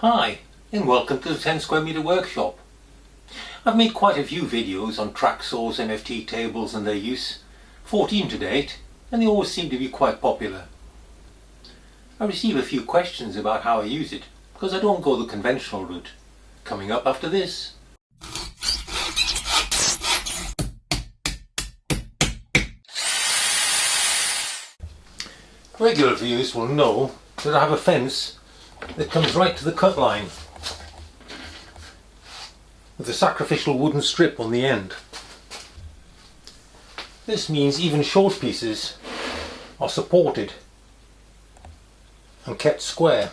Hi, and welcome to the 10 square meter workshop. I've made quite a few videos on track saws, MFT tables and their use, 14 to date, and they always seem to be quite popular. I receive a few questions about how I use it, because I don't go the conventional route. Coming up after this. Regular viewers will know that I have a fence that comes right to the cut line with a sacrificial wooden strip on the end. This means even short pieces are supported and kept square.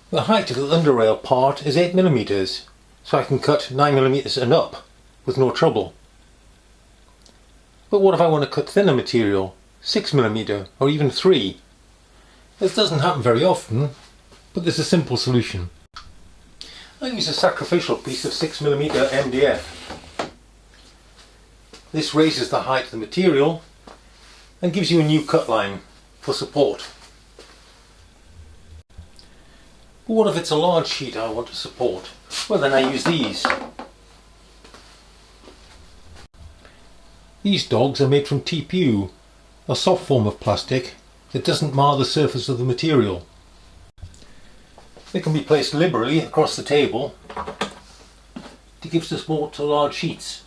The height of the underrail part is 8mm, so I can cut 9mm and up with no trouble. But what if I want to cut thinner material, 6mm or even 3? This doesn't happen very often, but there's a simple solution. I use a sacrificial piece of 6mm MDF. This raises the height of the material and gives you a new cut line for support. But what if it's a large sheet I want to support? Well, then I use these. These dogs are made from TPU, a soft form of plastic that doesn't mar the surface of the material. They can be placed liberally across the table to give support to large sheets.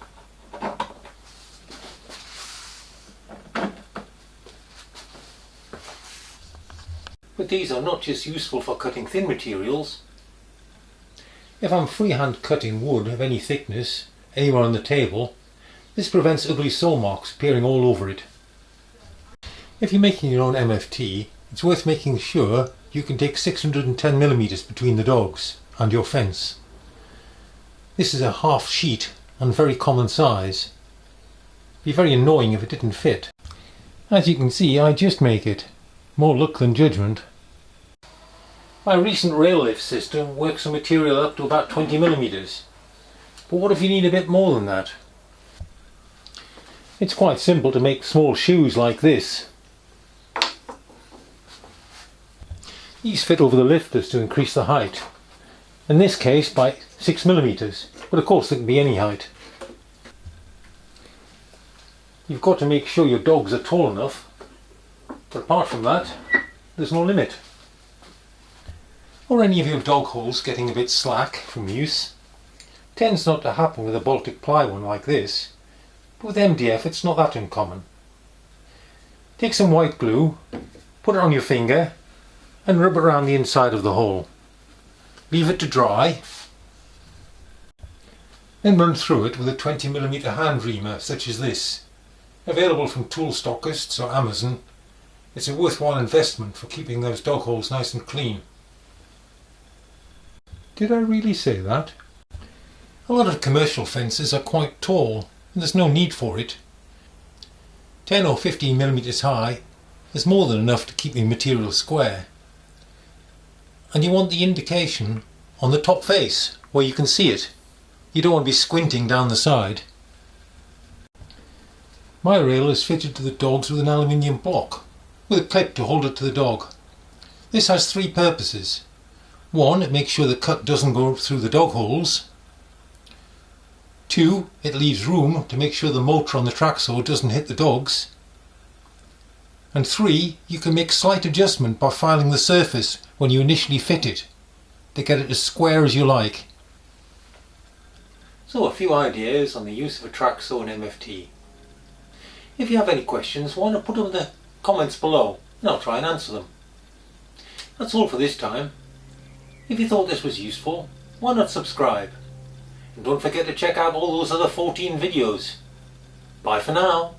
But these are not just useful for cutting thin materials. If I'm freehand cutting wood of any thickness anywhere on the table, this prevents ugly saw marks appearing all over it. If you're making your own MFT, it's worth making sure you can take 610mm between the dogs and your fence. This is a half sheet and very common size. It'd be very annoying if it didn't fit. As you can see, I just make it. More luck than judgment. My recent rail lift system works on material up to about 20mm. But what if you need a bit more than that? It's quite simple to make small shoes like this. These fit over the lifters to increase the height, in this case by 6mm, but of course they can be any height. You've got to make sure your dogs are tall enough, but apart from that, there's no limit. Or any of your dog holes getting a bit slack from use. Tends not to happen with a Baltic ply one like this, but with MDF it's not that uncommon. Take some white glue, put it on your finger, and rub it around the inside of the hole. Leave it to dry, then run through it with a 20mm hand reamer such as this. Available from tool stockists or Amazon. It's a worthwhile investment for keeping those dog holes nice and clean. Did I really say that? A lot of commercial fences are quite tall and there's no need for it. 10 or 15mm high is more than enough to keep the material square. And you want the indication on the top face where you can see it. You don't want to be squinting down the side. My rail is fitted to the dogs with an aluminium block with a clip to hold it to the dog. This has three purposes. One, it makes sure the cut doesn't go through the dog holes. Two, it leaves room to make sure the motor on the track saw doesn't hit the dogs. And three, you can make slight adjustment by filing the surface when you initially fit it to get it as square as you like. So a few ideas on the use of a track saw and MFT. If you have any questions, why not put them in the comments below and I'll try and answer them. That's all for this time. If you thought this was useful, why not subscribe? And don't forget to check out all those other 14 videos. Bye for now.